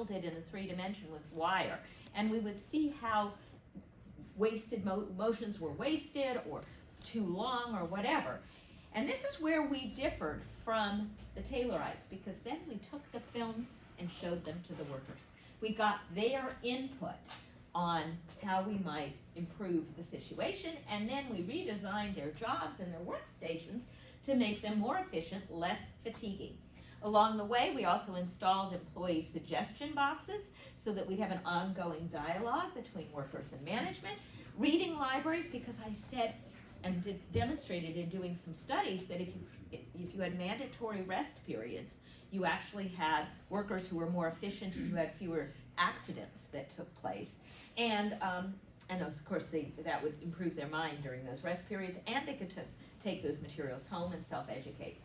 modeled it in a 3-dimension with wire, and we would see how wasted motions were wasted or too long or whatever. And this is where we differed from the Taylorites, because then we took the films and showed them to the workers. We got their input on how we might improve the situation, and then we redesigned their jobs and their workstations to make them more efficient, less fatiguing. Along the way, we also installed employee suggestion boxes so that we'd have an ongoing dialogue between workers and management. Reading libraries, because I said and demonstrated in doing some studies that if you had mandatory rest periods, you actually had workers who were more efficient and who had fewer accidents that took place. And those, of course, that would improve their mind during those rest periods, and they could take those materials home and self-educate.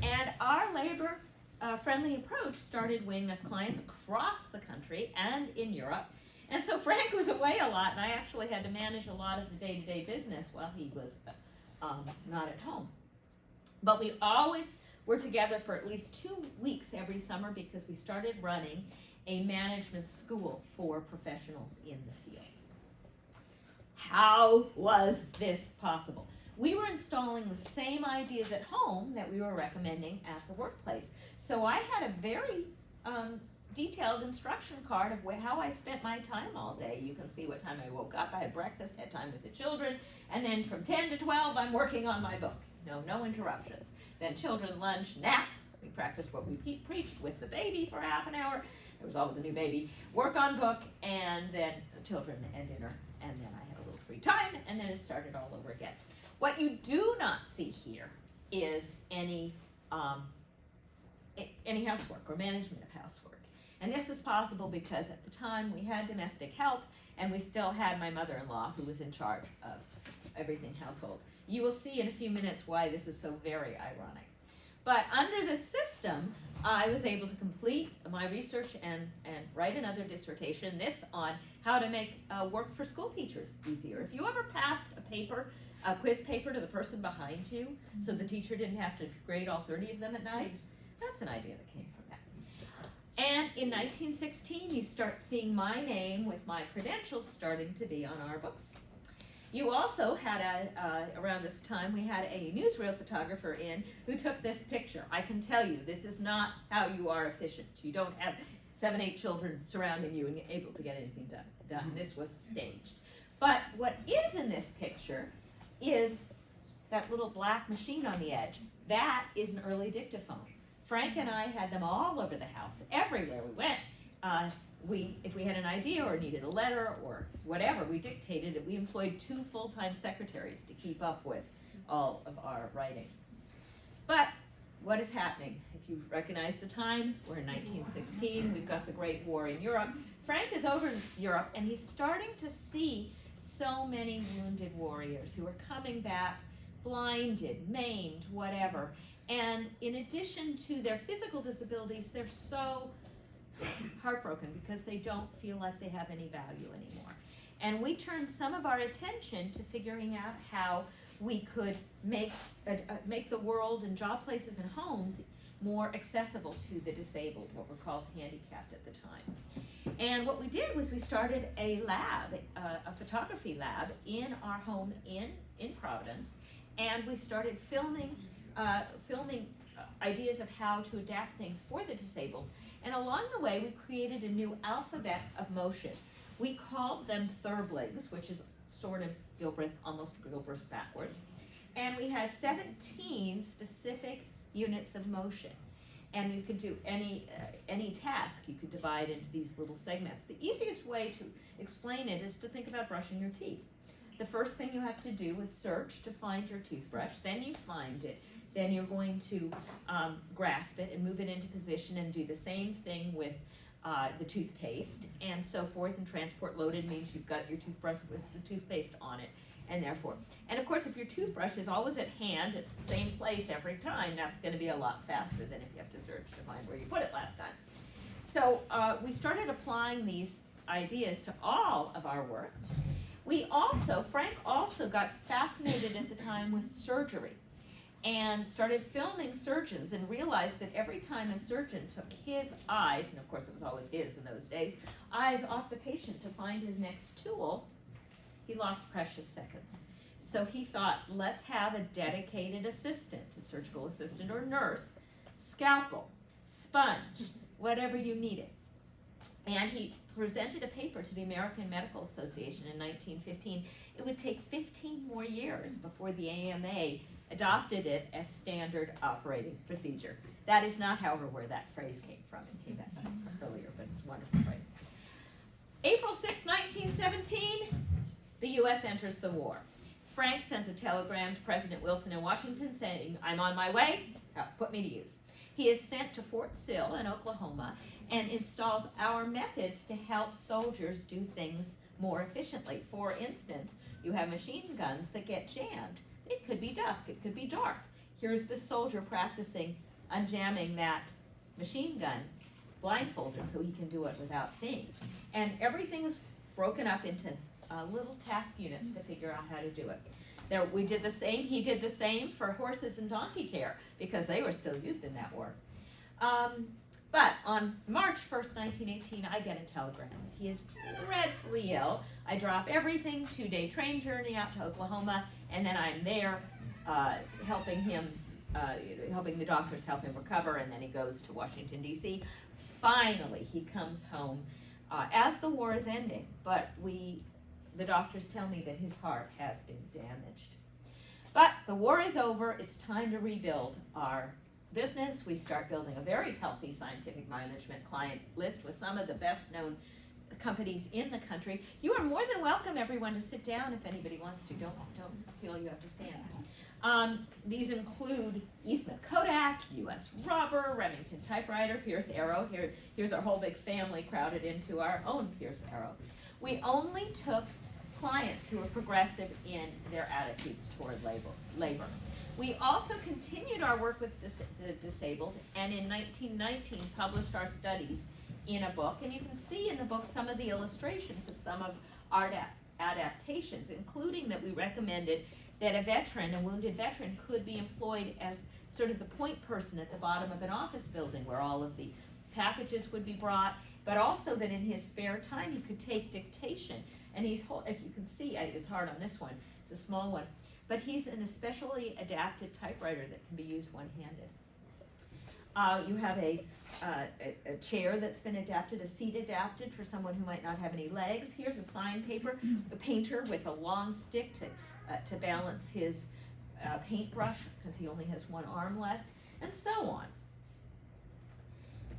And our labor-friendly approach started winning us clients across the country and in Europe. And so Frank was away a lot, and I actually had to manage a lot of the day-to-day business while he was not at home. But we always were together for at least 2 weeks every summer, because we started running a management school for professionals in the field. How was this possible? We were installing the same ideas at home that we were recommending at the workplace. So I had a very detailed instruction card of how I spent my time all day. You can see what time I woke up, I had breakfast, had time with the children, and then from 10 to 12 I'm working on my book. No interruptions. Then children, lunch, nap. We practiced what we preached with the baby for half an hour. There was always a new baby. Work on book, and then children and dinner, and then I had a little free time, and then it started all over again. What you do not see here is any housework or management of housework. And this was possible because at the time we had domestic help, and we still had my mother-in-law who was in charge of everything household. You will see in a few minutes why this is so very ironic. But under the system, I was able to complete my research and write another dissertation, this on how to make work for school teachers easier. If you ever passed a quiz paper to the person behind you, so the teacher didn't have to grade all 30 of them at night, that's an idea that came from that. And in 1916, you start seeing my name with my credentials starting to be on our books. You also had around this time, we had a newsreel photographer in who took this picture. I can tell you, this is not how you are efficient. You don't have 7, 8 children surrounding you and able to get anything done. This was staged. But what is in this picture is that little black machine on the edge. That is an early dictaphone. Frank and I had them all over the house, everywhere we went. If we had an idea or needed a letter or whatever, we dictated it. We employed 2 full-time secretaries to keep up with all of our writing. But what is happening? If you recognize the time, we're in 1916. We've got the Great War in Europe. Frank is over in Europe, and he's starting to see so many wounded warriors who are coming back blinded, maimed, whatever. And in addition to their physical disabilities, they're so heartbroken because they don't feel like they have any value anymore. And we turned some of our attention to figuring out how we could make the world and job places and homes more accessible to the disabled, what were called handicapped at the time. And what we did was we started a lab, a photography lab in our home in Providence, and we started filming ideas of how to adapt things for the disabled. And along the way, we created a new alphabet of motion. We called them Thurbligs, which is sort of Gilbreth, almost Gilbreth backwards. And we had 17 specific units of motion. And you could do any task, you could divide into these little segments. The easiest way to explain it is to think about brushing your teeth. The first thing you have to do is search to find your toothbrush. Then you find it. Then you're going to grasp it and move it into position and do the same thing with the toothpaste and so forth. And transport loaded means you've got your toothbrush with the toothpaste on it, and therefore. And of course, if your toothbrush is always at hand at the same place every time, that's going to be a lot faster than if you have to search to find where you put it last time. So we started applying these ideas to all of our work. Frank also got fascinated at the time with surgery. and started filming surgeons and realized that every time a surgeon took his eyes, and of course it was always his in those days, eyes off the patient to find his next tool, he lost precious seconds. So he thought, let's have a dedicated assistant, a surgical assistant or nurse, scalpel, sponge, whatever you needed. And he presented a paper to the American Medical Association in 1915. It would take 15 more years before the AMA adopted it as standard operating procedure. That is not, however, where that phrase came from. It came back from earlier, but it's a wonderful phrase. April 6, 1917, the U.S. enters the war. Frank sends a telegram to President Wilson in Washington saying, I'm on my way, put me to use. He is sent to Fort Sill in Oklahoma and installs our methods to help soldiers do things more efficiently. For instance, you have machine guns that get jammed. It could be dusk, it could be dark. Here's the soldier practicing unjamming that machine gun blindfolded so he can do it without seeing. And everything was broken up into little task units to figure out how to do it. We did the same, he did the same for horses and donkey care because they were still used in that war. But on March 1st, 1918, I get a telegram. He is dreadfully ill. I drop everything, 2-day train journey out to Oklahoma, and then I'm there helping him, helping the doctors help him recover, and then he goes to Washington, D.C. Finally, he comes home as the war is ending, but the doctors tell me that his heart has been damaged. But the war is over. It's time to rebuild our business. We start building a very healthy scientific management client list with some of the best known companies in the country. You are more than welcome, everyone, to sit down if anybody wants to. Don't feel you have to stand. These include Eastman Kodak, U.S. Rubber, Remington Typewriter, Pierce Arrow. Here's our whole big family crowded into our own Pierce Arrow. We only took clients who were progressive in their attitudes toward labor. We also continued our work with the disabled, and in 1919 published our studies in a book. And you can see in the book some of the illustrations of some of our adaptations, including that we recommended that a wounded veteran, could be employed as sort of the point person at the bottom of an office building where all of the packages would be brought, but also that in his spare time he could take dictation. And if you can see, it's hard on this one, it's a small one, but he's an especially adapted typewriter that can be used one-handed. You have a chair that's been adapted, a seat adapted for someone who might not have any legs. Here's a sign paper, a painter with a long stick to balance his paintbrush because he only has one arm left, and so on.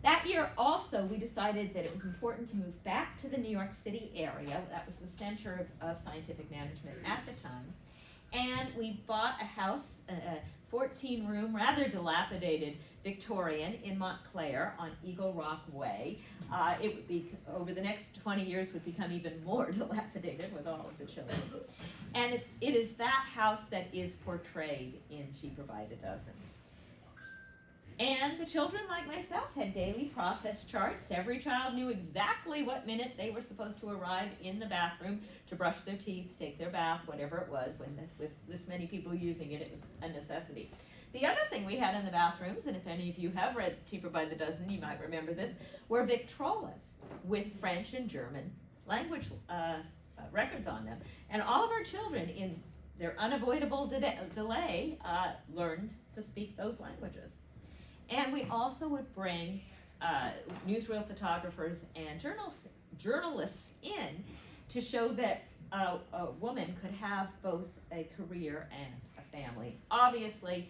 That year also we decided that it was important to move back to the New York City area. That was the center of scientific management at the time. And we bought a house, a 14-room, rather dilapidated Victorian in Montclair on Eagle Rock Way. It would be, over the next 20 years, would become even more dilapidated with all of the children. And it is that house that is portrayed in Cheaper by the Dozen. And the children, like myself, had daily process charts. Every child knew exactly what minute they were supposed to arrive in the bathroom to brush their teeth, take their bath, whatever it was. With this many people using it, it was a necessity. The other thing we had in the bathrooms, and if any of you have read Cheaper by the Dozen, you might remember this, were Victrolas with French and German language records on them. And all of our children, in their unavoidable delay, learned to speak those languages. And we also would bring newsreel photographers and journalists in to show that a woman could have both a career and a family. Obviously,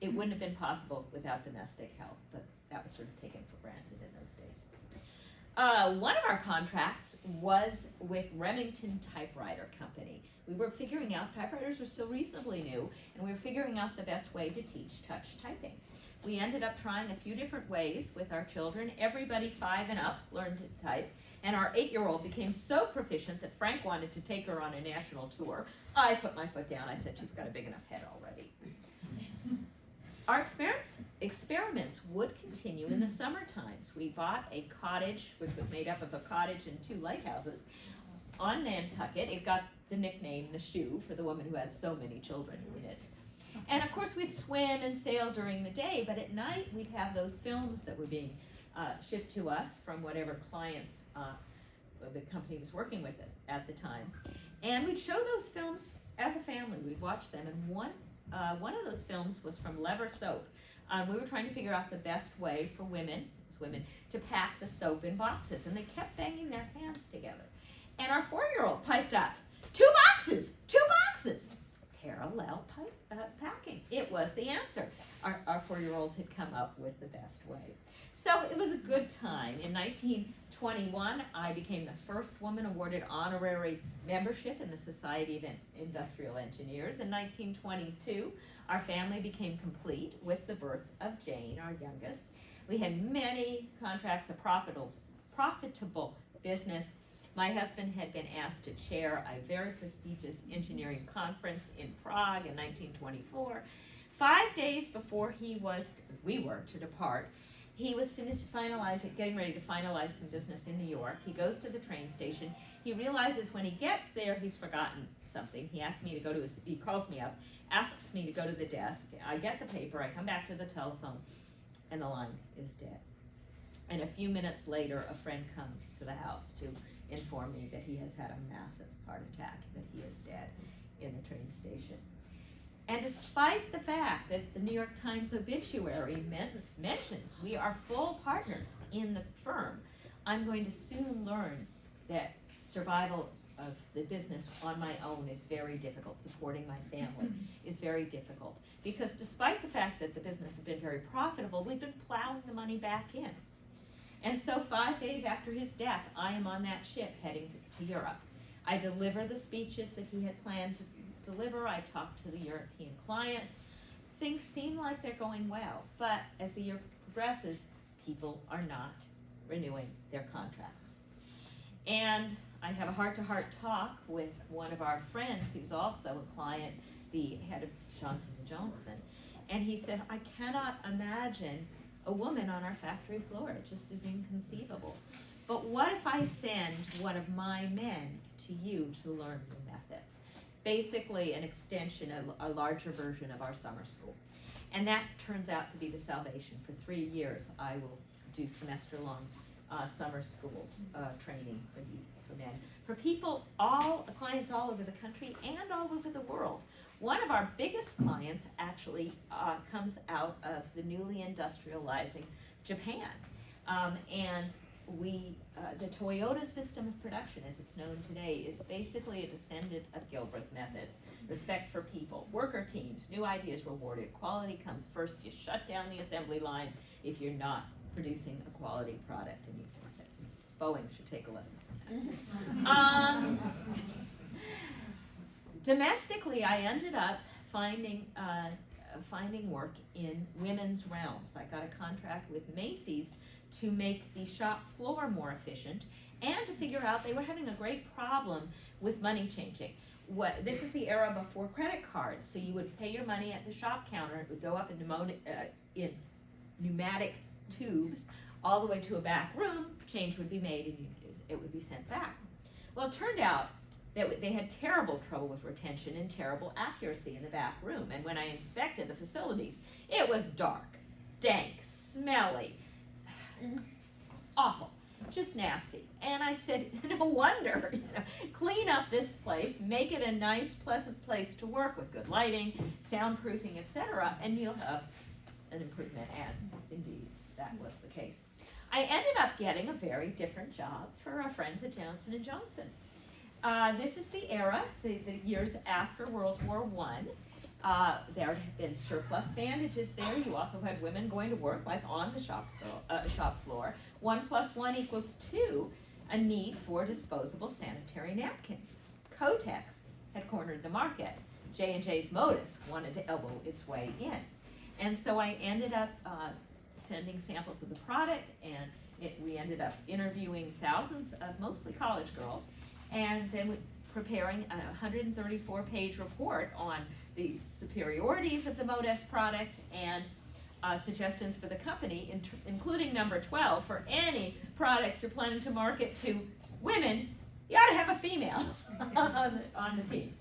it wouldn't have been possible without domestic help, but that was sort of taken for granted in those days. One of our contracts was with Remington Typewriter Company. We were figuring out, typewriters were still reasonably new, and we were figuring out the best way to teach touch typing. We ended up trying a few different ways with our children. Everybody 5 and up learned to type, and our 8-year-old became so proficient that Frank wanted to take her on a national tour. I put my foot down. I said, she's got a big enough head already. Our experiments would continue in the summer times. We bought a cottage, which was made up of a cottage and 2 lighthouses on Nantucket. It got the nickname the Shoe for the woman who had so many children in it. And of course we'd swim and sail during the day, but at night we'd have those films that were being shipped to us from whatever clients the company was working with at the time. And we'd show those films as a family. We'd watch them, and one of those films was from Levin soap. We were trying to figure out the best way for women to pack the soap in boxes, and they kept banging their hands together. And our 4-year-old piped up, 2 boxes, 2 boxes. Parallel packing. It was the answer. Our 4-year-old had come up with the best way. So it was a good time. In 1921, I became the first woman awarded honorary membership in the Society of Industrial Engineers. In 1922, our family became complete with the birth of Jane, our youngest. We had many contracts, a profitable business. My husband had been asked to chair a very prestigious engineering conference in Prague in 1924. 5 days before we were to depart, he was getting ready to finalize some business in New York. He goes to the train station. He realizes when he gets there, he's forgotten something. He calls me up, asks me to go to the desk. I get the paper, I come back to the telephone, and the line is dead. And a few minutes later, a friend comes to the house to inform me that he has had a massive heart attack, that he is dead in the train station. And despite the fact that the New York Times obituary mentions we are full partners in the firm, I'm going to soon learn that survival of the business on my own is very difficult. Supporting my family is very difficult, because despite the fact that the business had been very profitable, we've been plowing the money back in. And so 5 days after his death, I am on that ship heading to Europe. I deliver the speeches that he had planned to deliver. I talk to the European clients. Things seem like they're going well, but as the year progresses, people are not renewing their contracts. And I have a heart-to-heart talk with one of our friends who's also a client, the head of Johnson & Johnson, and he said, I cannot imagine a woman on our factory floor. It just is inconceivable. But what if I send one of my men to you to learn the methods? Basically an extension, a larger version of our summer school. And that turns out to be the salvation. For 3 years, I will do semester-long summer schools training for men. For clients all over the country and all over the world. One of our biggest clients actually comes out of the newly industrializing Japan. And the Toyota system of production, as it's known today, is basically a descendant of Gilbreth methods. Respect for people, worker teams, new ideas rewarded. Quality comes first. You shut down the assembly line if you're not producing a quality product, and you fix it. Boeing should take a lesson from that. Domestically, I ended up finding work in women's realms. I got a contract with Macy's to make the shop floor more efficient, and to figure out they were having a great problem with money changing. This is the era before credit cards, so you would pay your money at the shop counter. It would go up in pneumatic tubes all the way to a back room. Change would be made, and it would be sent back. Well, it turned out that they had terrible trouble with retention and terrible accuracy in the back room. And when I inspected the facilities, it was dark, dank, smelly, awful, just nasty. And I said, no wonder, clean up this place, make it a nice, pleasant place to work with good lighting, soundproofing, etc., and you'll have an improvement. And indeed, that was the case. I ended up getting a very different job for our friends at Johnson & Johnson. This is the era, the years after World War I. There had been surplus bandages there. You also had women going to work, like on the shop floor. 1 + 1 = 2, a need for disposable sanitary napkins. Kotex had cornered the market. J&J's Modus wanted to elbow its way in. And so I ended up sending samples of the product, and we ended up interviewing thousands of mostly college girls, and then preparing a 134-page report on the superiorities of the Modus product and suggestions for the company, including number 12, for any product you're planning to market to women, you ought to have a female on the team.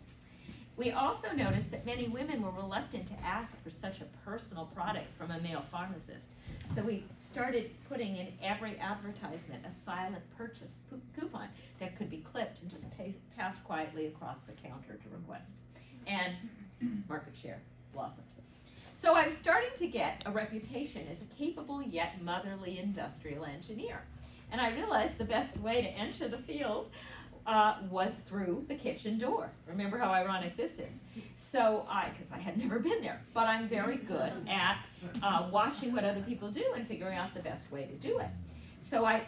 We also noticed that many women were reluctant to ask for such a personal product from a male pharmacist. So we started putting in every advertisement a silent purchase coupon that could be clipped and just passed quietly across the counter to request. And market share blossomed. So I was starting to get a reputation as a capable yet motherly industrial engineer. And I realized the best way to enter the field was through the kitchen door. Remember how ironic this is. So because I had never been there, but I'm very good at watching what other people do and figuring out the best way to do it. So I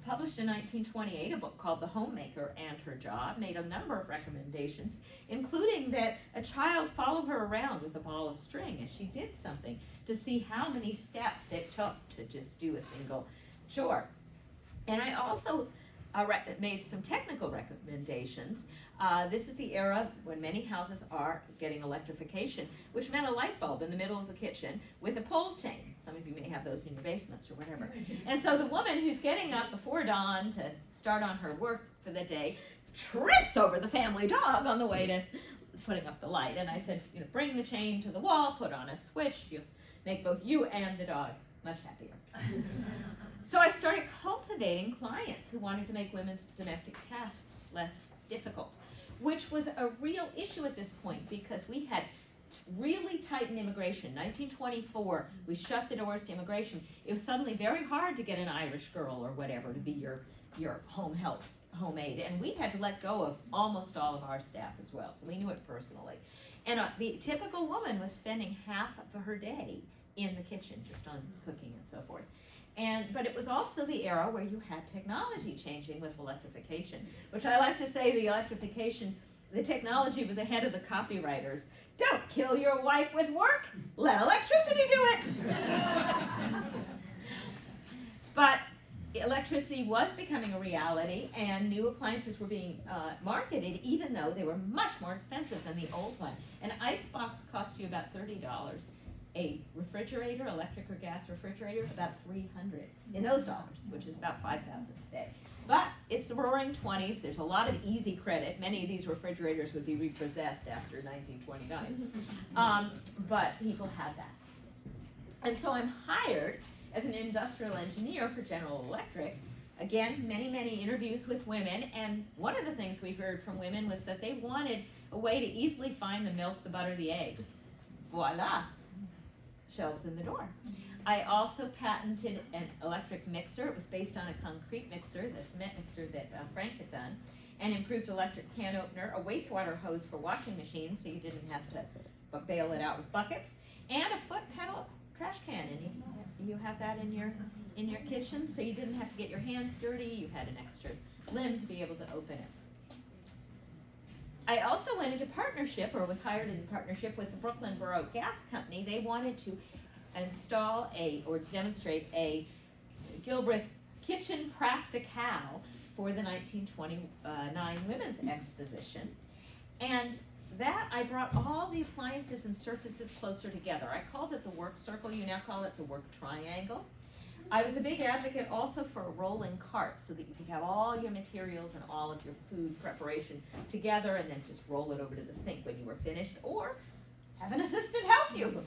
published in 1928 a book called The Homemaker and Her Job, made a number of recommendations, including that a child follow her around with a ball of string as she did something to see how many steps it took to just do a single chore. And I also made some technical recommendations. This is the era when many houses are getting electrification, which meant a light bulb in the middle of the kitchen with a pole chain. Some of you may have those in your basements or whatever. And so the woman who's getting up before dawn to start on her work for the day trips over the family dog on the way to putting up the light. And I said, bring the chain to the wall, put on a switch, you'll make both you and the dog much happier. So I started cultivating clients who wanted to make women's domestic tasks less difficult, which was a real issue at this point because we had really tightened immigration. 1924, we shut the doors to immigration. It was suddenly very hard to get an Irish girl or whatever to be your home help, home aide, and we had to let go of almost all of our staff as well, so we knew it personally. And the typical woman was spending half of her day in the kitchen, just on cooking and so forth. But it was also the era where you had technology changing with electrification, which I like to say the technology was ahead of the copywriters. Don't kill your wife with work, let electricity do it. But electricity was becoming a reality and new appliances were being marketed even though they were much more expensive than the old one. An icebox cost you about $30. A refrigerator, electric or gas refrigerator, about $300 in those dollars, which is about $5,000 today. But it's the roaring 20s. There's a lot of easy credit. Many of these refrigerators would be repossessed after 1929. But people had that. And so I'm hired as an industrial engineer for General Electric. Again, many, many interviews with women. And one of the things we heard from women was that they wanted a way to easily find the milk, the butter, the eggs. Voila. Shelves in the door. I also patented an electric mixer. It was based on a concrete mixer, the cement mixer that Frank had done, and improved electric can opener, a wastewater hose for washing machines so you didn't have to bail it out with buckets, and a foot pedal trash can. And you have that in your kitchen so you didn't have to get your hands dirty. You had an extra limb to be able to open it. I also went into partnership, or was hired in partnership with the Brooklyn Borough Gas Company. They wanted to install or demonstrate a Gilbreth kitchen practicale for the 1929 Women's Exposition. And that, I brought all the appliances and surfaces closer together. I called it the work circle. You now call it the work triangle. I was a big advocate also for a rolling cart so that you could have all your materials and all of your food preparation together and then just roll it over to the sink when you were finished, or have an assistant help you.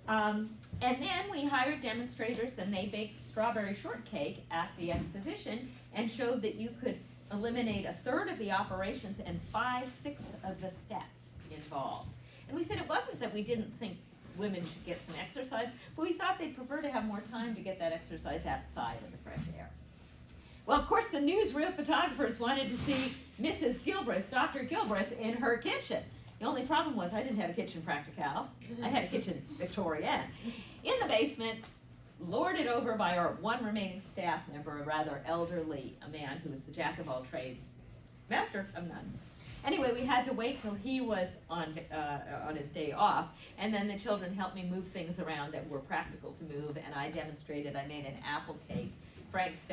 And then we hired demonstrators and they baked strawberry shortcake at the exposition and showed that you could eliminate a third of the operations and 5/6 of the steps involved. And we said it wasn't that we didn't think women should get some exercise, but we thought they'd prefer to have more time to get that exercise outside in the fresh air. Well, of course, the newsreel photographers wanted to see Mrs. Gilbreth, Dr. Gilbreth, in her kitchen. The only problem was I didn't have a kitchen practicale. I had a kitchen Victorienne. In the basement, lorded over by our one remaining staff member, a rather elderly man who was the jack of all trades, master of none. Anyway, we had to wait till he was on his day off, and then the children helped me move things around that were practical to move, and I demonstrated. I made an apple cake, Frank's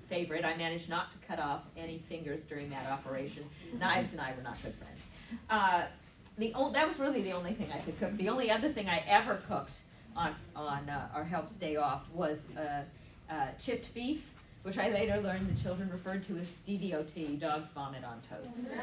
favorite. I managed not to cut off any fingers during that operation. Knives and I were not good friends. That was really the only thing I could cook. The only other thing I ever cooked on our help's day off was chipped beef, which I later learned the children referred to as DVOT, dog's vomit on toast.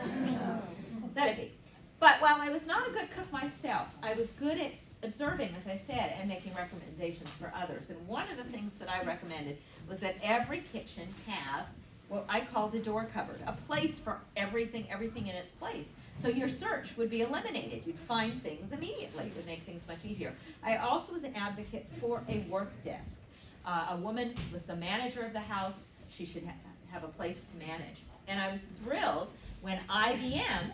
That'd be. But while I was not a good cook myself, I was good at observing, as I said, and making recommendations for others. And one of the things that I recommended was that every kitchen have what I called a door cupboard, a place for everything in its place. So your search would be eliminated. You'd find things immediately. It would make things much easier. I also was an advocate for a work desk. A woman was the manager of the house. She should have a place to manage. And I was thrilled when IBM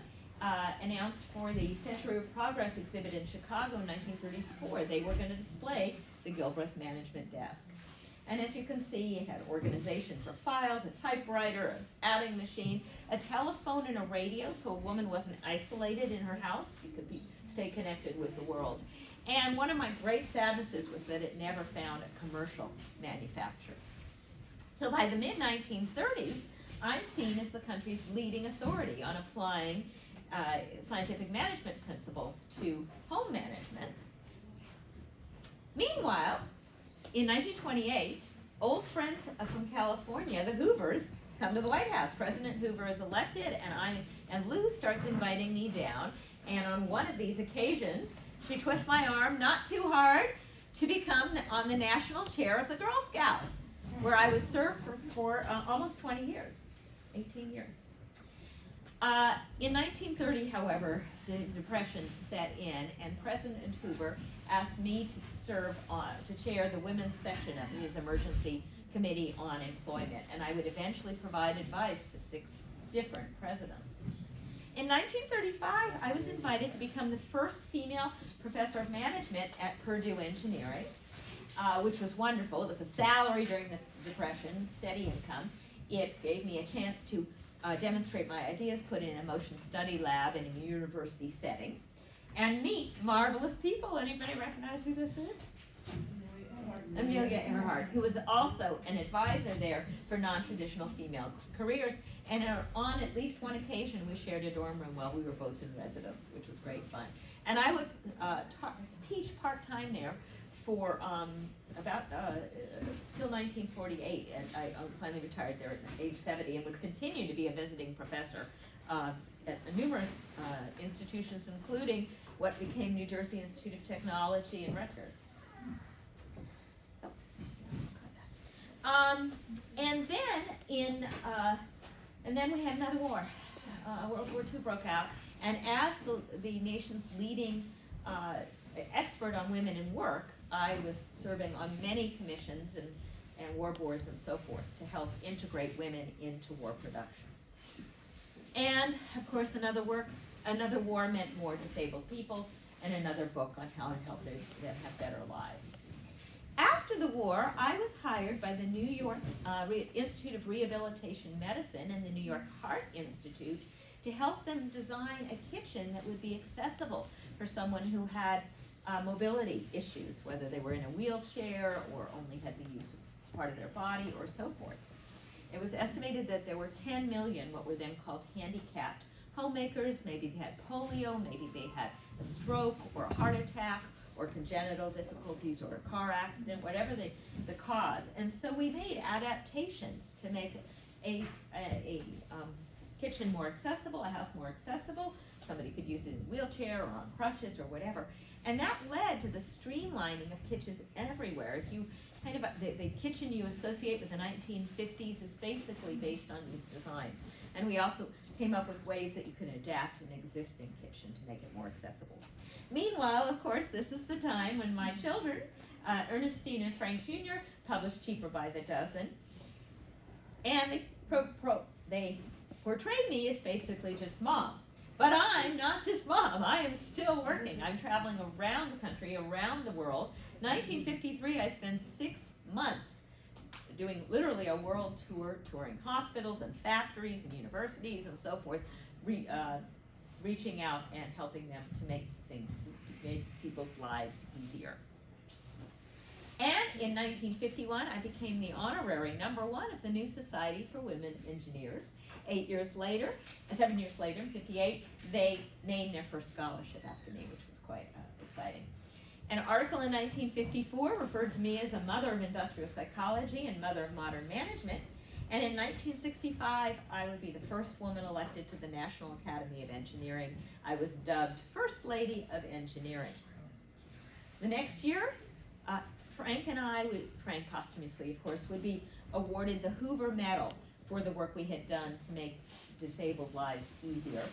announced for the Century of Progress exhibit in Chicago in 1934, they were going to display the Gilbreth Management Desk. And as you can see, it had organization for files, a typewriter, an adding machine, a telephone and a radio, so a woman wasn't isolated in her house. She could stay connected with the world. And one of my great sadnesses was that it never found a commercial manufacturer. So by the mid-1930s, I'm seen as the country's leading authority on applying scientific management principles to home management. Meanwhile, in 1928, old friends from California, the Hoovers, come to the White House. President Hoover is elected, and Lou starts inviting me down. And on one of these occasions, she twists my arm, not too hard, to become on the national chair of the Girl Scouts, where I would serve for almost 20 years, 18 years. In 1930, however, the Depression set in, and President Hoover asked me to serve to chair the women's section of his emergency committee on employment, and I would eventually provide advice to 6 different presidents. In 1935, I was invited to become the first female professor of management at Purdue Engineering, which was wonderful. It was a salary during the Depression, steady income. It gave me a chance to demonstrate my ideas, put in a motion study lab in a university setting, and meet marvelous people. Anybody recognize who this is? Amelia Earhart, who was also an advisor there for non-traditional female careers, and on at least one occasion we shared a dorm room while we were both in residence, which was great fun. And I would teach part-time there for about till 1948, and I finally retired there at age 70, and would continue to be a visiting professor at numerous institutions, including what became New Jersey Institute of Technology and Rutgers. And then we had another war. World War II broke out, and as the nation's leading expert on women in work, I was serving on many commissions and war boards and so forth to help integrate women into war production. And of course, another war meant more disabled people, and another book on how to help them have better lives. After the war, I was hired by the New York Institute of Rehabilitation Medicine and the New York Heart Institute to help them design a kitchen that would be accessible for someone who had mobility issues, whether they were in a wheelchair or only had the use of part of their body or so forth. It was estimated that there were 10 million what were then called handicapped homemakers. Maybe they had polio, maybe they had a stroke or a heart attack or congenital difficulties or a car accident, whatever the cause. And so we made adaptations to make a kitchen more accessible, a house more accessible. Somebody could use it in a wheelchair or on crutches or whatever. And that led to the streamlining of kitchens everywhere. If you the kitchen you associate with the 1950s is basically based on these designs. And we also came up with ways that you can adapt an existing kitchen to make it more accessible. Meanwhile, of course, this is the time when my children, Ernestine and Frank Jr., published Cheaper by the Dozen. And they portrayed me as basically just mom. But I'm not just mom. I am still working. I'm traveling around the country, around the world. 1953, I spent 6 months doing literally a world tour, touring hospitals and factories and universities and so forth, reaching out and helping them to make people's lives easier. And in 1951, I became the honorary #1 of the New Society for Women Engineers. 7 years later, in 1958, they named their first scholarship after me, which was quite exciting. An article in 1954 referred to me as a mother of industrial psychology and mother of modern management. And in 1965, I would be the first woman elected to the National Academy of Engineering. I was dubbed First Lady of Engineering. The next year, Frank and I, Frank posthumously of course, would be awarded the Hoover Medal for the work we had done to make disabled lives easier.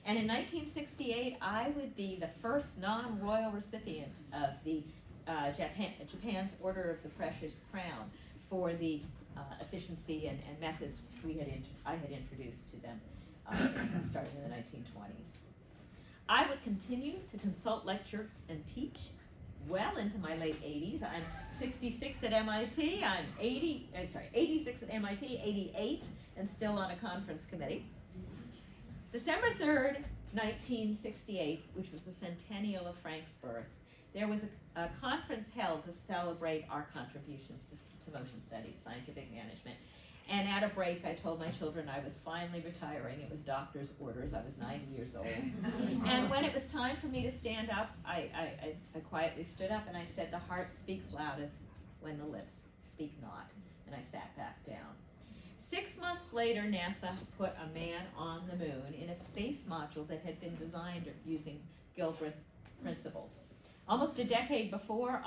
And in 1968, I would be the first non-royal recipient of the Japan's Order of the Precious Crown for the efficiency and methods I had introduced to them starting in the 1920s. I would continue to consult, lecture, and teach well into my late 80s. I'm 66 at MIT, I'm 86 at MIT, 88, and still on a conference committee. December 3rd, 1968, which was the centennial of Frank's birth, there was a conference held to celebrate our contributions to motion studies, scientific management. And at a break, I told my children I was finally retiring. It was doctor's orders. I was 90 years old. And when it was time for me to stand up, I quietly stood up and I said, "The heart speaks loudest when the lips speak not." And I sat back down. 6 months later, NASA put a man on the moon in a space module that had been designed using Gilbreth principles. Almost a decade before,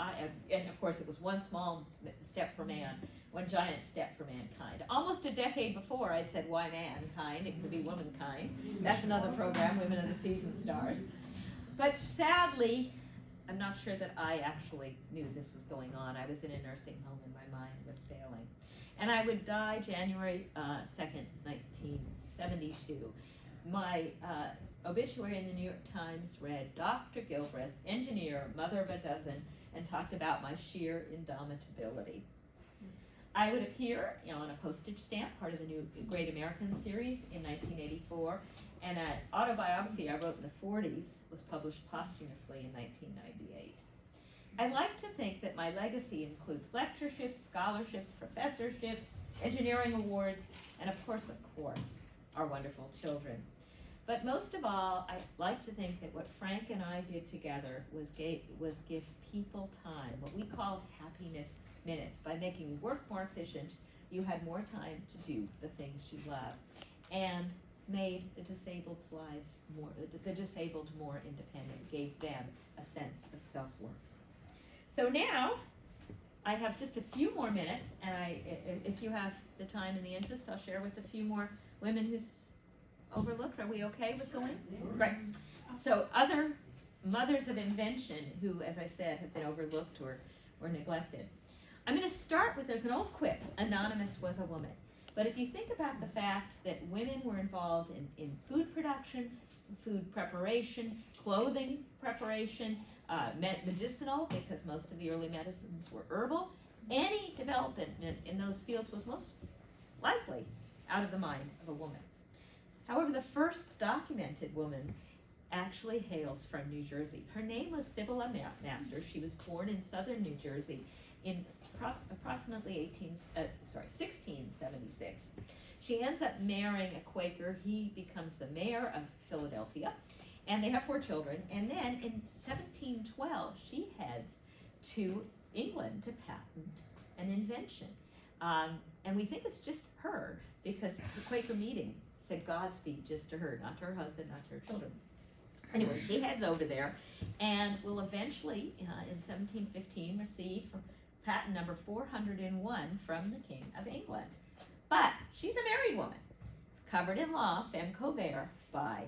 and of course it was one small step for man, one giant step for mankind. Almost a decade before, I'd said, why mankind? It could be womankind. That's another program, Women of the Season Stars. But sadly, I'm not sure that I actually knew this was going on. I was in a nursing home and my mind was failing. And I would die January 2nd, 1972. My obituary in the New York Times read, "Dr. Gilbreth, engineer, mother of a dozen," and talked about my sheer indomitability. I would appear on a postage stamp, part of the new Great American series in 1984, and an autobiography I wrote in the 40s was published posthumously in 1998. I like to think that my legacy includes lectureships, scholarships, professorships, engineering awards, and of course, our wonderful children. But most of all, I like to think that what Frank and I did together was give people time, what we called happiness minutes. By making work more efficient, you had more time to do the things you love, and made the disabled more independent, gave them a sense of self-worth. So now, I have just a few more minutes, and if you have the time and the interest, I'll share with a few more women who's overlooked. Are we okay with going? Right. So other mothers of invention who, as I said, have been overlooked or neglected. I'm going to start with, there's an old quip, anonymous was a woman. But if you think about the fact that women were involved in food production, food preparation, clothing preparation, medicinal, because most of the early medicines were herbal, any development in those fields was most likely out of the mind of a woman. However, the first documented woman actually hails from New Jersey. Her name was Sibylla Masters. She was born in southern New Jersey in approximately 1676. She ends up marrying a Quaker. He becomes the mayor of Philadelphia, and they have 4 children. And then in 1712, she heads to England to patent an invention. And we think it's just her, because the Quaker meeting said Godspeed just to her, not to her husband, not to her children. Anyway, she heads over there and will eventually, in 1715, receive patent number 401 from the King of England. But she's a married woman, covered in law, femme covert, by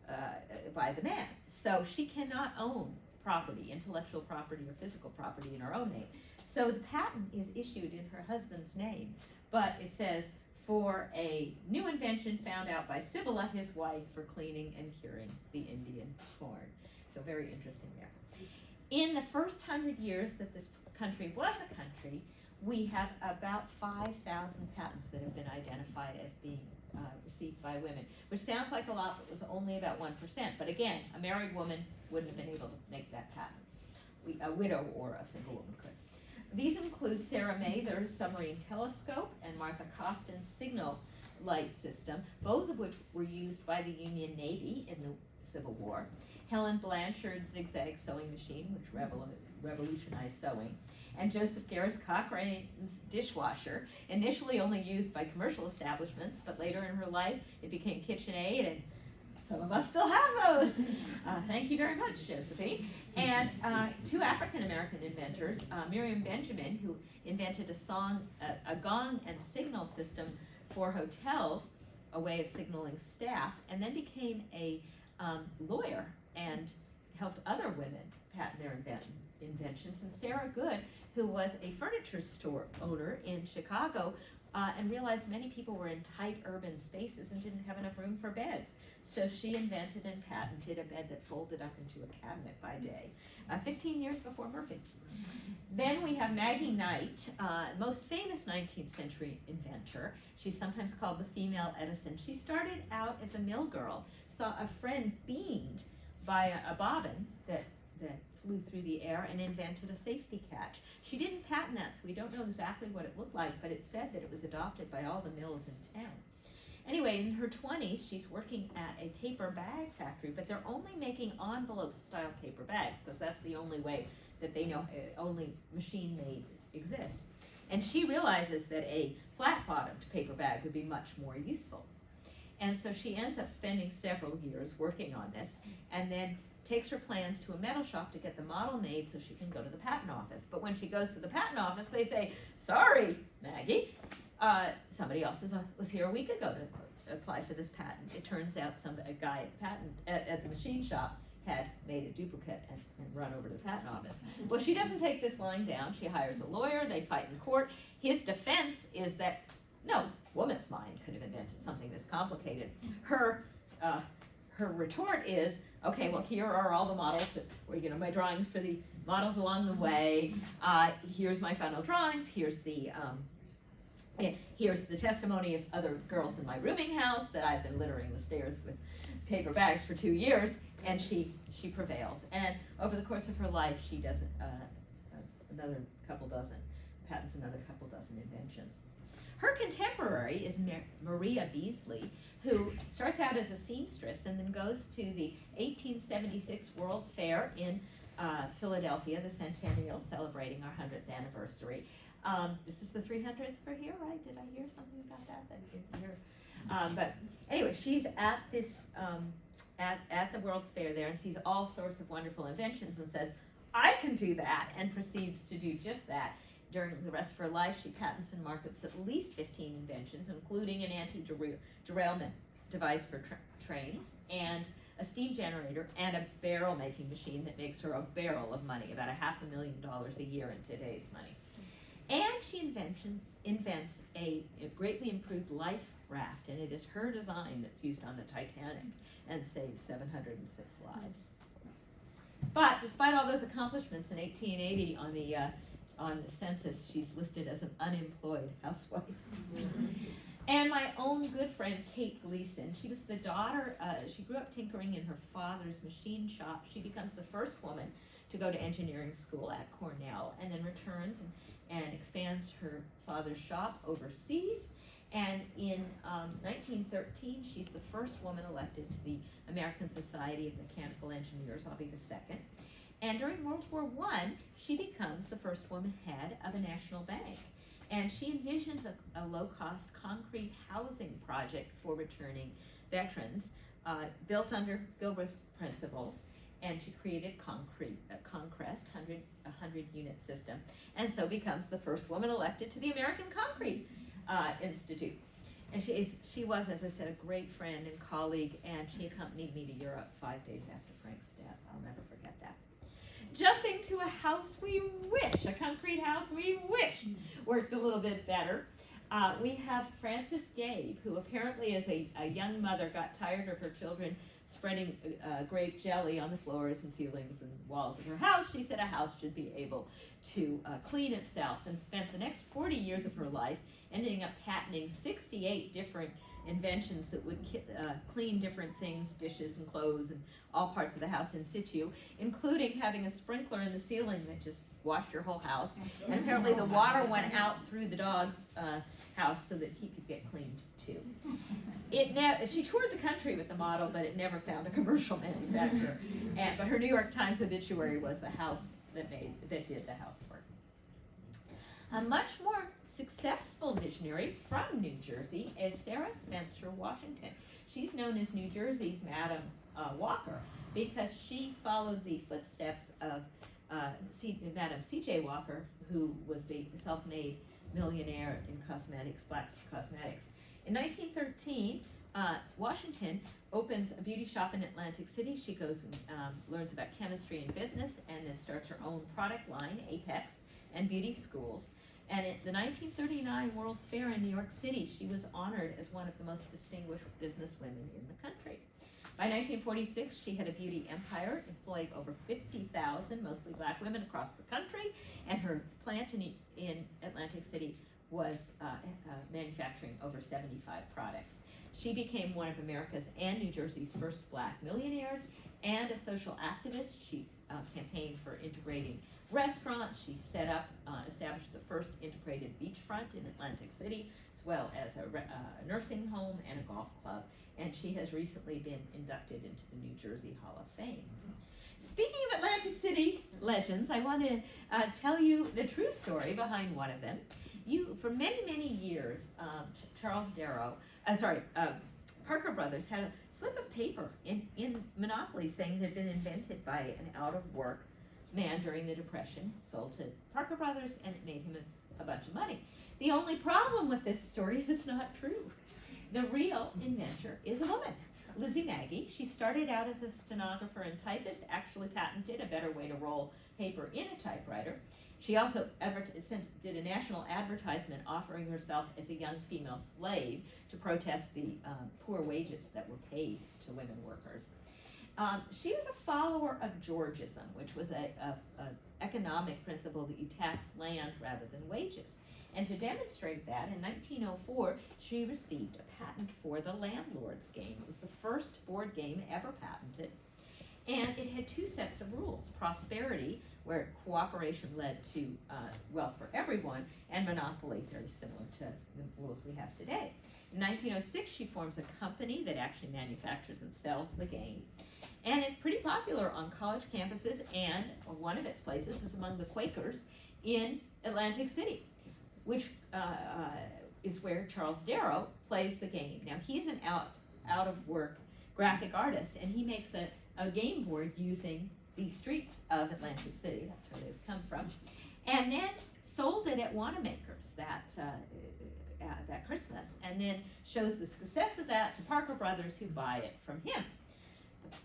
the man. So she cannot own property, intellectual property or physical property in her own name. So the patent is issued in her husband's name, but it says, for a new invention found out by Sibylla, his wife, for cleaning and curing the Indian corn. So very interesting there. In the first 100 years that this country was a country, we have about 5,000 patents that have been identified as being received by women, which sounds like a lot, but was only about 1%. But again, a married woman wouldn't have been able to make that patent. A widow or a single woman could. These include Sarah Mather's submarine telescope and Martha Costin's signal light system, both of which were used by the Union Navy in the Civil War. Helen Blanchard's zigzag sewing machine, which revolutionized sewing. and Joseph Garris Cochrane's dishwasher, initially only used by commercial establishments, but later in her life it became KitchenAid, and some of us still have those. Thank you very much, Josephine. And two African-American inventors, Miriam Benjamin, who invented a gong and signal system for hotels, a way of signaling staff, and then became a lawyer and helped other women patent their inventions. And Sarah Good, who was a furniture store owner in Chicago, and realized many people were in tight urban spaces and didn't have enough room for beds. So she invented and patented a bed that folded up into a cabinet by day, 15 years before Murphy. Then we have Maggie Knight, most famous 19th century inventor. She's sometimes called the female Edison. She started out as a mill girl, saw a friend beamed by a bobbin that flew through the air, and invented a safety catch. She didn't patent that, so we don't know exactly what it looked like, but it said that it was adopted by all the mills in town. Anyway, in her 20s, she's working at a paper bag factory, but they're only making envelope-style paper bags, because that's the only way that they know, only machine-made exist. And she realizes that a flat-bottomed paper bag would be much more useful. And so she ends up spending several years working on this, and then takes her plans to a metal shop to get the model made so she can go to the patent office. But when she goes to the patent office, they say, "Sorry, Maggie, somebody else was here a week ago to apply for this patent." It turns out a guy at the machine shop had made a duplicate and run over to the patent office. Well, she doesn't take this lying down. She hires a lawyer. They fight in court. His defense is that no woman's mind could have invented something this complicated. Her retort is, okay, well, here are all the models my drawings for the models along the way. Here's my final drawings. Here's the testimony of other girls in my rooming house that I've been littering the stairs with paper bags for 2 years, and she prevails. And over the course of her life, she does another couple dozen inventions. Her contemporary is Maria Beasley, who starts out as a seamstress and then goes to the 1876 World's Fair in Philadelphia, the centennial, celebrating our 100th anniversary. This is the 300th for here, right? Did I hear something about that? But anyway, she's at this at the World's Fair there and sees all sorts of wonderful inventions and says, "I can do that," and proceeds to do just that. During the rest of her life, she patents and markets at least 15 inventions, including an anti-derailment device for trains, and a steam generator, and a barrel-making machine that makes her a barrel of money, about $500,000 a year in today's money. And she invents a greatly improved life raft, and it is her design that's used on the Titanic and saves 706 lives. But despite all those accomplishments, in 1880 on the census, she's listed as an unemployed housewife. And my own good friend, Kate Gleason, she was the daughter, she grew up tinkering in her father's machine shop. She becomes the first woman to go to engineering school at Cornell, and then returns and expands her father's shop overseas. And in 1913, she's the first woman elected to the American Society of Mechanical Engineers. I'll be the second. And during World War I, she becomes the first woman head of a national bank. And she envisions a low-cost concrete housing project for returning veterans, built under Gilbreth principles. And she created Concrest, a 100-unit system, and so becomes the first woman elected to the American Concrete Institute. And she was, as I said, a great friend and colleague, and she accompanied me to Europe 5 days after Frank's death. I'll never forget that. Jumping to a house we wish, a concrete house we wish worked a little bit better. We have Frances Gabe, who apparently as a young mother got tired of her children spreading grape jelly on the floors and ceilings and walls of her house. She said a house should be able to clean itself, and spent the next 40 years of her life ending up patenting 68 different inventions that would clean different things, dishes and clothes and all parts of the house in situ, including having a sprinkler in the ceiling that just washed your whole house. And apparently the water went out through the dog's house so that he could get cleaned too. She toured the country with the model, but it never found a commercial manufacturer. But her New York Times obituary was the house that did the housework. A much more successful visionary from New Jersey is Sarah Spencer Washington. She's known as New Jersey's Madam Walker because she followed the footsteps of Madam C.J. Walker, who was the self-made millionaire in cosmetics, black cosmetics. In 1913, Washington opens a beauty shop in Atlantic City. She goes and learns about chemistry and business, and then starts her own product line, Apex, and beauty schools. And at the 1939 World's Fair in New York City, she was honored as one of the most distinguished businesswomen in the country. By 1946, she had a beauty empire, employing over 50,000, mostly black women across the country, and her plant in Atlantic City was manufacturing over 75 products. She became one of America's and New Jersey's first black millionaires and a social activist. She campaigned for integrating restaurants. She established the first integrated beachfront in Atlantic City, as well as a nursing home and a golf club. And she has recently been inducted into the New Jersey Hall of Fame. Speaking of Atlantic City legends, I want to tell you the true story behind one of them. For many, many years, Parker Brothers had a slip of paper in Monopoly saying it had been invented by an out-of-work man during the Depression, sold to Parker Brothers, and it made him a bunch of money. The only problem with this story is it's not true. The real inventor is a woman, Lizzie Maggie. She started out as a stenographer and typist, actually patented a better way to roll paper in a typewriter. She also did a national advertisement offering herself as a young female slave to protest the poor wages that were paid to women workers. She was a follower of Georgism, which was an economic principle that you tax land rather than wages. And to demonstrate that, in 1904, she received a patent for the Landlord's Game. It was the first board game ever patented. And it had two sets of rules: prosperity, where cooperation led to wealth for everyone, and monopoly, very similar to the rules we have today. In 1906, she forms a company that actually manufactures and sells the game. And it's pretty popular on college campuses, and one of its places is among the Quakers in Atlantic City, which is where Charles Darrow plays the game. Now, he's an out-of-work graphic artist, and he makes a game board using the streets of Atlantic City. That's where those come from. And then sold it at Wanamaker's that Christmas, and then shows the success of that to Parker Brothers, who buy it from him.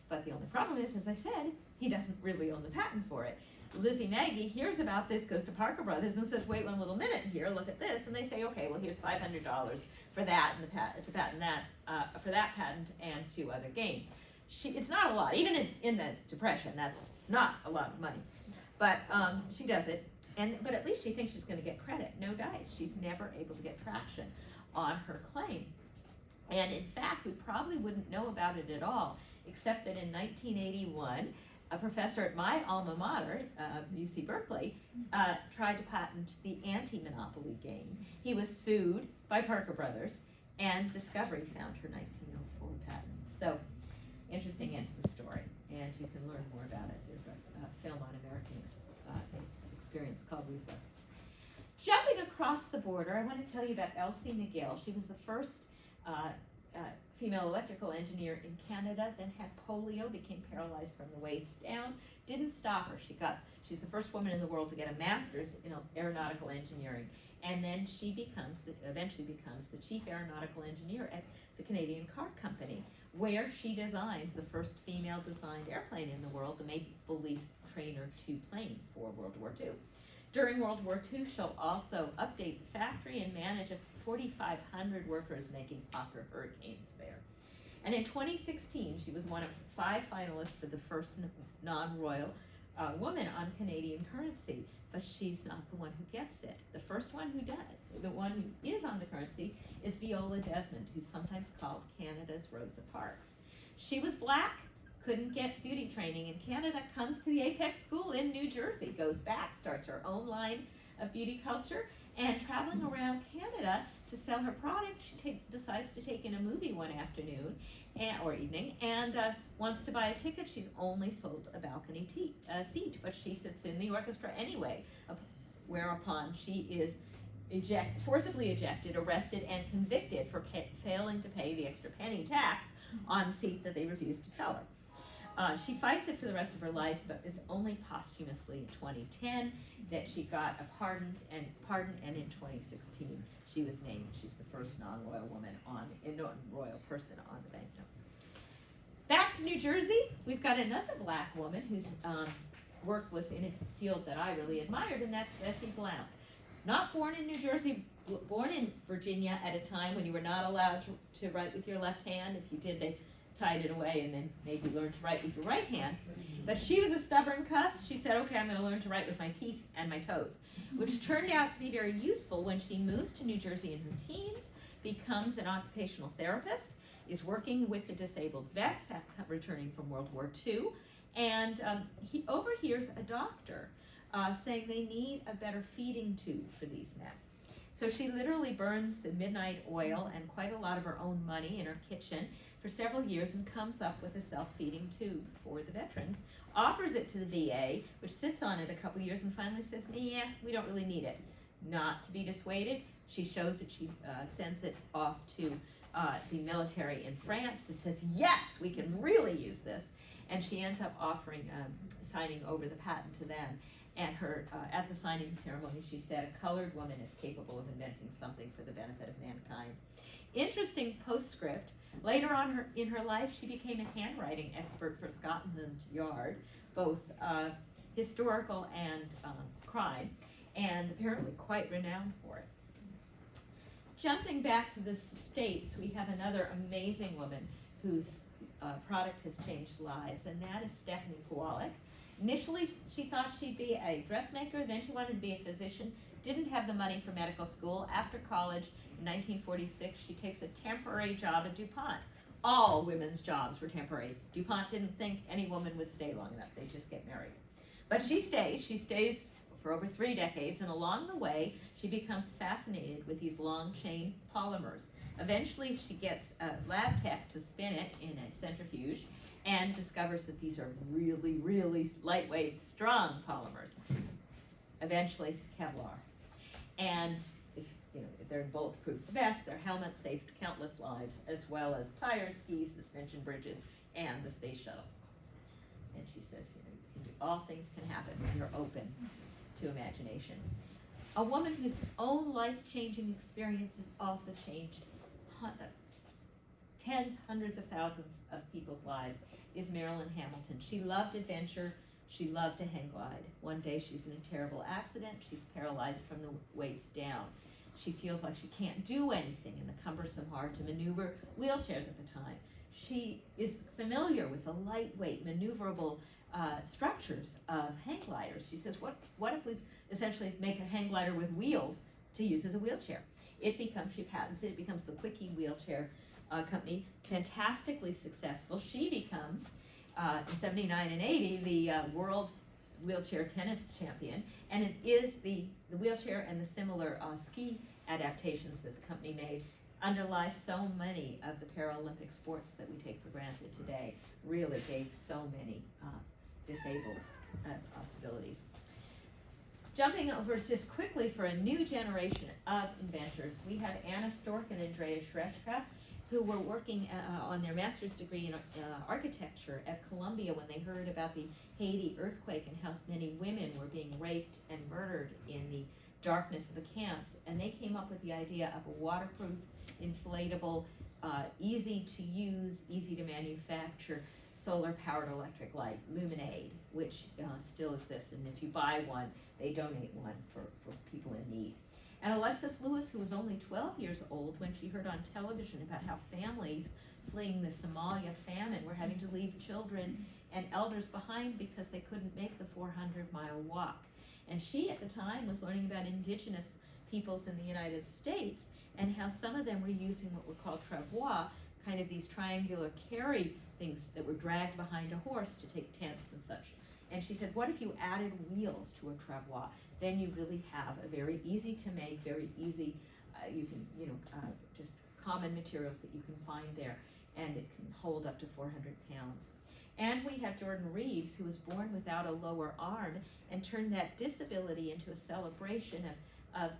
But the only problem is, as I said, he doesn't really own the patent for it. Lizzie Maggie hears about this, goes to Parker Brothers and says, wait one little minute here, look at this. And they say, okay, well, here's $500 for that and to patent that, for that patent and 2 other games. It's not a lot, even in the Depression, that's not a lot of money. But she does it, but at least she thinks she's going to get credit. No dice. She's never able to get traction on her claim. And in fact, we probably wouldn't know about it at all, except that in 1981, a professor at my alma mater, UC Berkeley, tried to patent the anti-monopoly game. He was sued by Parker Brothers, and Discovery found her 1904 patent. So, interesting end to the story, and you can learn more about it. There's a film on American experience called Ruthless. Jumping across the border, I want to tell you about Elsie McGill. She was the first female electrical engineer in Canada, then had polio, became paralyzed from the waist down. Didn't stop her. She's the first woman in the world to get a master's in aeronautical engineering, and then she eventually becomes the chief aeronautical engineer at the Canadian Car Company, where she designs the first female-designed airplane in the world, the Maple Leaf Trainer 2 plane for World War II. During World War II, she'll also update the factory and manage 4,500 workers making Hawker Hurricanes there. And in 2016, she was one of 5 finalists for the first non-royal woman on Canadian currency, but she's not the one who gets it. The first one who does, the one who is on the currency, is Viola Desmond, who's sometimes called Canada's Rosa Parks. She was black, couldn't get beauty training in Canada, comes to the Apex School in New Jersey, goes back, starts her own line of beauty culture, and traveling around Canada to sell her product, she decides to take in a movie one afternoon or evening, and wants to buy a ticket. She's only sold a balcony seat, but she sits in the orchestra anyway, whereupon she is forcibly ejected, arrested, and convicted for failing to pay the extra penny tax on the seat that they refused to sell her. She fights it for the rest of her life, but it's only posthumously in 2010 that she got a pardon, and in 2016 she was named. She's the first non-royal woman non-royal person on the banknote. Back to New Jersey, we've got another black woman whose work was in a field that I really admired, and that's Bessie Blount. Not born in New Jersey, born in Virginia at a time when you were not allowed to write with your left hand. If you did, they tied it away and then made you learn to write with your right hand. But she was a stubborn cuss. She said, okay, I'm going to learn to write with my teeth and my toes, which turned out to be very useful when she moves to New Jersey in her teens, becomes an occupational therapist, is working with the disabled vets returning from World War II, and he overhears a doctor saying they need a better feeding tube for these men. So she literally burns the midnight oil and quite a lot of her own money in her kitchen for several years and comes up with a self-feeding tube for the veterans, offers it to the VA, which sits on it a couple years and finally says, yeah, we don't really need it. Not to be dissuaded, she shows it, she sends it off to the military in France that says, yes, we can really use this. And she ends up signing over the patent to them. And her at the signing ceremony, she said, a colored woman is capable of inventing something for the benefit of mankind. Interesting postscript. Later on in her life, she became a handwriting expert for Scotland Yard, both historical and crime, and apparently quite renowned for it. Jumping back to the States, we have another amazing woman whose product has changed lives, and that is Stephanie Kowalik. Initially, she thought she'd be a dressmaker, then she wanted to be a physician, didn't have the money for medical school. After college, in 1946, she takes a temporary job at DuPont. All women's jobs were temporary. DuPont didn't think any woman would stay long enough. They'd just get married. But she stays for over 3 decades, and along the way, she becomes fascinated with these long-chain polymers. Eventually, she gets a lab tech to spin it in a centrifuge, and discovers that these are really, really lightweight, strong polymers. Eventually, Kevlar. And if they're bulletproof vests, their helmets saved countless lives, as well as tires, skis, suspension bridges, and the space shuttle. And she says, all things can happen when you're open to imagination. A woman whose own life-changing experiences also changed tens, hundreds of thousands of people's lives is Marilyn Hamilton. She loved adventure. She loved to hang glide. One day she's in a terrible accident. She's paralyzed from the waist down. She feels like she can't do anything in the cumbersome, hard to maneuver wheelchairs at the time. She is familiar with the lightweight, maneuverable structures of hang gliders. She says, what if we essentially make a hang glider with wheels to use as a wheelchair? She patents it, it becomes the Quickie wheelchair company, fantastically successful. She becomes, in 79 and 80, the world wheelchair tennis champion, and it is the wheelchair and the similar ski adaptations that the company made underlie so many of the Paralympic sports that we take for granted today, really gave so many disabled possibilities. Jumping over just quickly for a new generation of inventors, we have Anna Stork and Andrea Shrestha, who were working on their master's degree in architecture at Columbia when they heard about the Haiti earthquake and how many women were being raped and murdered in the darkness of the camps. And they came up with the idea of a waterproof, inflatable, easy to use, easy to manufacture, solar-powered electric light, Luminade, which still exists. And if you buy one, they donate one for people in need. And Alexis Lewis, who was only 12 years old when she heard on television about how families fleeing the Somalia famine were having to leave children and elders behind because they couldn't make the 400-mile walk. And she, at the time, was learning about indigenous peoples in the United States and how some of them were using what were called travois, kind of these triangular carry things that were dragged behind a horse to take tents and such. And she said, what if you added wheels to a travois? Then you really have a very easy to make, very easy, just common materials that you can find there, and it can hold up to 400 pounds. And we have Jordan Reeves, who was born without a lower arm and turned that disability into a celebration of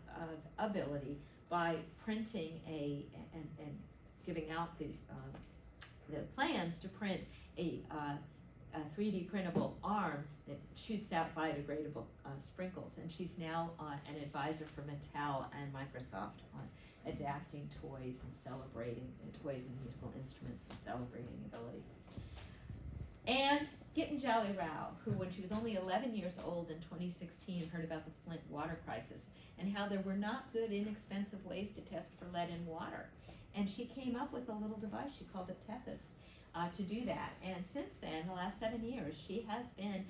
ability by printing and giving out the plans to print a 3D printable arm that shoots out biodegradable sprinkles. And she's now an advisor for Mattel and Microsoft on adapting toys and celebrating toys and musical instruments and celebrating ability. And Gitten Jolly Rao, who when she was only 11 years old in 2016 heard about the Flint water crisis and how there were not good, inexpensive ways to test for lead in water. And she came up with a little device, she called it TEPIS, to do that. And since then, the last 7 years, she has been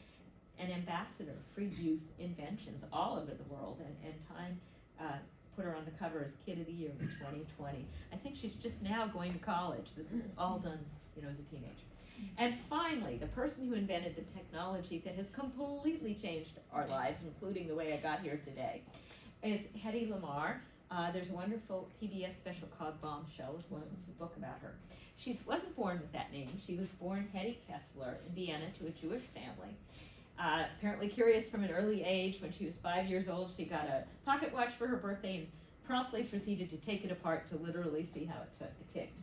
an ambassador for youth inventions all over the world. And Time put her on the cover as Kid of the Year in 2020. I think she's just now going to college. This is all done, as a teenager. And finally, the person who invented the technology that has completely changed our lives, including the way I got here today, is Hedy Lamarr. There's a wonderful PBS special called Bombshell. It's a book about her. She wasn't born with that name. She was born Hetty Kessler in Vienna to a Jewish family. Apparently curious from an early age, when she was 5 years old, she got a pocket watch for her birthday and promptly proceeded to take it apart to literally see how it ticked.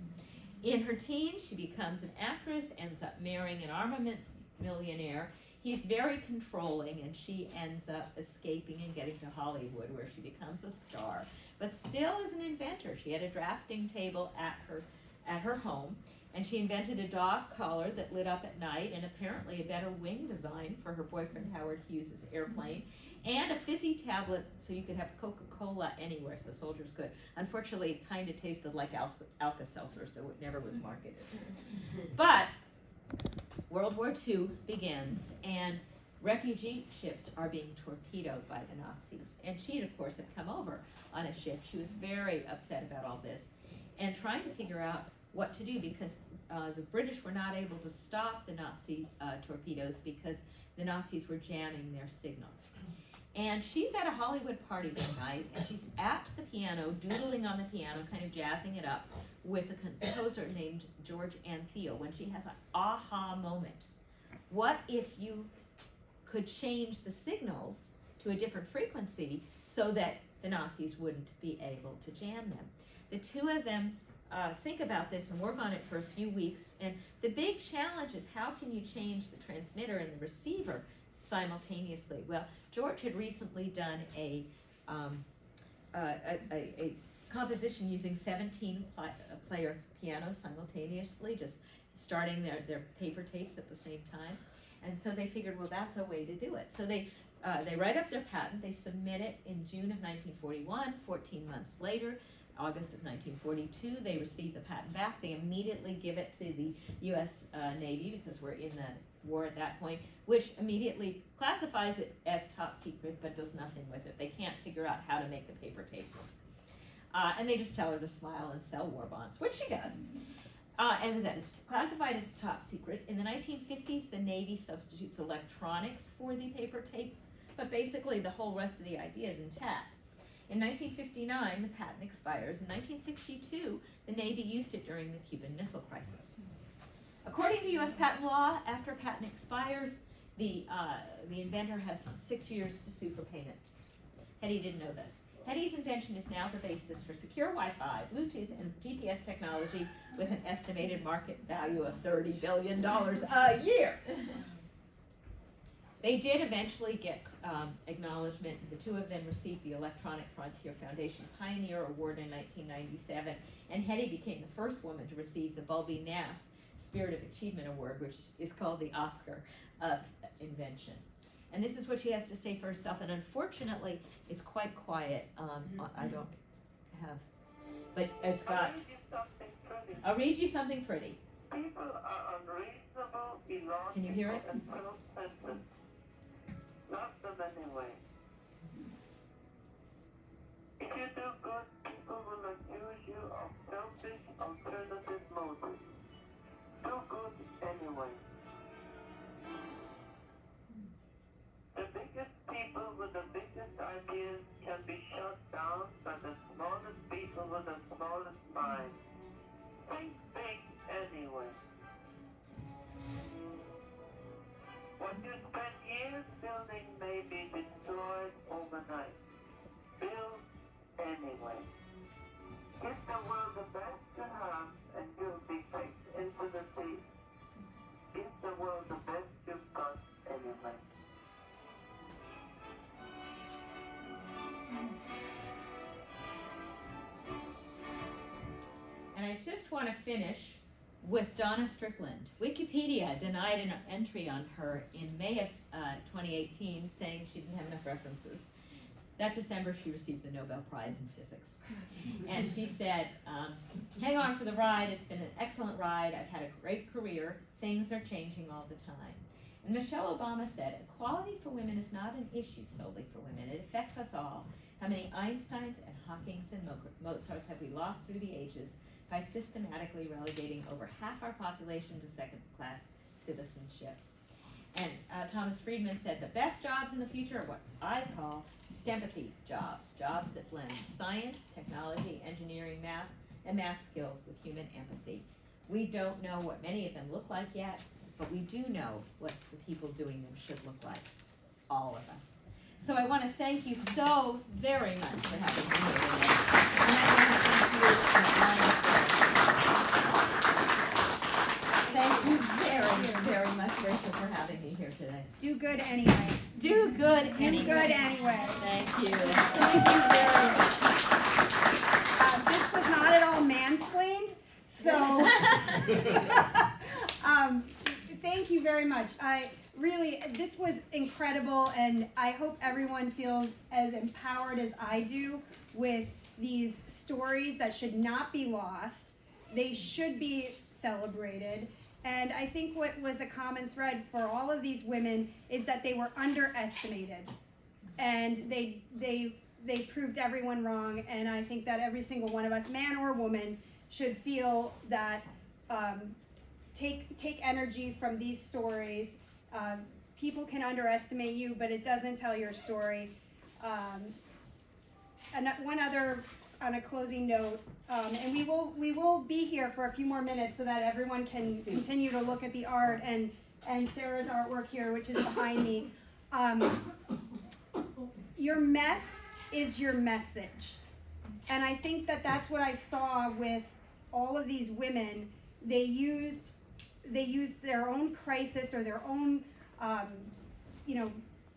In her teens, she becomes an actress, ends up marrying an armaments millionaire. He's very controlling, and she ends up escaping and getting to Hollywood, where she becomes a star, but still is an inventor. She had a drafting table at her home, and she invented a dog collar that lit up at night, and apparently a better wing design for her boyfriend Howard Hughes' airplane, and a fizzy tablet so you could have Coca-Cola anywhere, so soldiers could. Unfortunately, it kind of tasted like Alka-Seltzer, so it never was marketed. But World War II begins, and refugee ships are being torpedoed by the Nazis. And she, of course, had come over on a ship. She was very upset about all this and trying to figure out what to do, because the British were not able to stop the Nazi torpedoes because the Nazis were jamming their signals. And she's at a Hollywood party one night, and she's at the piano, doodling on the piano, kind of jazzing it up, with a composer named George Antheil, when she has an aha moment. What if you could change the signals to a different frequency so that the Nazis wouldn't be able to jam them? The two of them think about this and work on it for a few weeks, and the big challenge is, how can you change the transmitter and the receiver simultaneously? Well, George had recently done a composition using 17-player pianos simultaneously, just starting their paper tapes at the same time. And so they figured, well, that's a way to do it. So they write up their patent, they submit it in June of 1941. 14 months later, August of 1942, they receive the patent back. They immediately give it to the U.S. Navy, because we're in the war at that point, which immediately classifies it as top secret but does nothing with it. They can't figure out how to make the paper tape work. And they just tell her to smile and sell war bonds, which she does. As I said, it's classified as top secret. In the 1950s, the Navy substitutes electronics for the paper tape, but basically the whole rest of the idea is intact. In 1959, the patent expires. In 1962, the Navy used it during the Cuban Missile Crisis. According to U.S. patent law, after a patent expires, the inventor has 6 years to sue for payment. Hetty didn't know this. Hetty's invention is now the basis for secure Wi-Fi, Bluetooth, and GPS technology with an estimated market value of $30 billion a year. They did eventually get acknowledgement. The two of them received the Electronic Frontier Foundation Pioneer Award in 1997, and Hetty became the first woman to receive the Bulby Nass Spirit of Achievement Award, which is called the Oscar of Invention. And this is what she has to say for herself, and unfortunately, it's quite quiet. I don't have, but it's got, I'll read you something pretty. People are unreasonable, illogical, Can you hear it? and self-centered. Not them anyway. If you do good, people will accuse you of selfish, alternative motives. Do good anyway. The biggest people with the biggest ideas can be shut down by the smallest people with the smallest minds. Think big anyway. What you spend years building may be destroyed overnight. Build anyway. Give the world the best you have and you'll be kicked into the sea. Give the world the best you've got anyway. And I just want to finish with Donna Strickland. Wikipedia denied an entry on her in May of 2018, saying she didn't have enough references. That December, she received the Nobel Prize in Physics. And she said, hang on for the ride. It's been an excellent ride. I've had a great career. Things are changing all the time. And Michelle Obama said, equality for women is not an issue solely for women. It affects us all. How many Einsteins and Hawkings and Mozarts have we lost through the ages by systematically relegating over half our population to second-class citizenship? And Thomas Friedman said, the best jobs in the future are what I call STEMpathy jobs, jobs that blend science, technology, engineering, math, and math skills with human empathy. We don't know what many of them look like yet, but we do know what the people doing them should look like, all of us. So I want to thank you so very much for having me here today. And I want to thank you, very much, Rachel, for having me here today. Do good anyway. Do good Do anyway. good anyway. Thank you. Thank you very much. This was not at all mansplained, so thank you very much. This was incredible, and I hope everyone feels as empowered as I do with these stories that should not be lost. They should be celebrated. And I think what was a common thread for all of these women is that they were underestimated. And they proved everyone wrong. And I think that every single one of us, man or woman, should feel that take energy from these stories. People can underestimate you, but it doesn't tell your story. And one other, on a closing note, and we will be here for a few more minutes so that everyone can continue to look at the art and Sarah's artwork here, which is behind me. Your mess is your message, and I think that that's what I saw with all of these women. They used their own crisis or their own,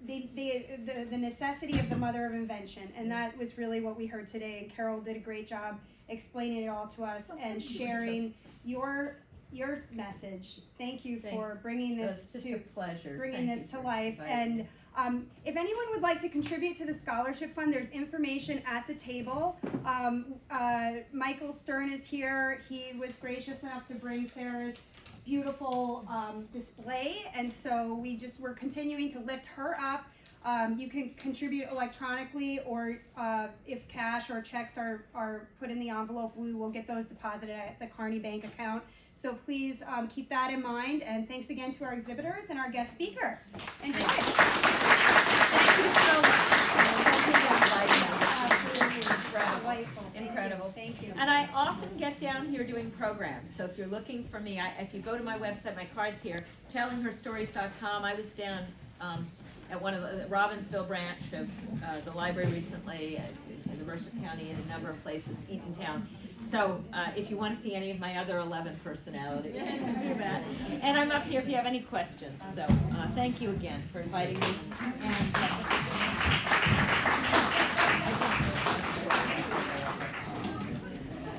the necessity of the mother of invention, and that was really what we heard today. And Carol did a great job explaining it all to us and sharing your message. Thank you for bringing this to pleasure. Bringing this to life. And if anyone would like to contribute to the scholarship fund, there's information at the table. Michael Stern is here. He was gracious enough to bring Sarah's beautiful display, and so we're continuing to lift her up. You can contribute electronically, or if cash or checks are put in the envelope, we will get those deposited at the Carney Bank account. So please keep that in mind, and thanks again to our exhibitors and our guest speaker. Enjoy. Thank you so much. Incredible. Thank you. And I often get down here doing programs. So if you're looking for me, if you go to my website, my card's here, tellingherstories.com. I was down at one of the Robbinsville branch of the library recently, in the Mercer County, in a number of places, Eatontown. So if you want to see any of my other 11 personalities, you can do that. And I'm up here if you have any questions. So thank you again for inviting me. And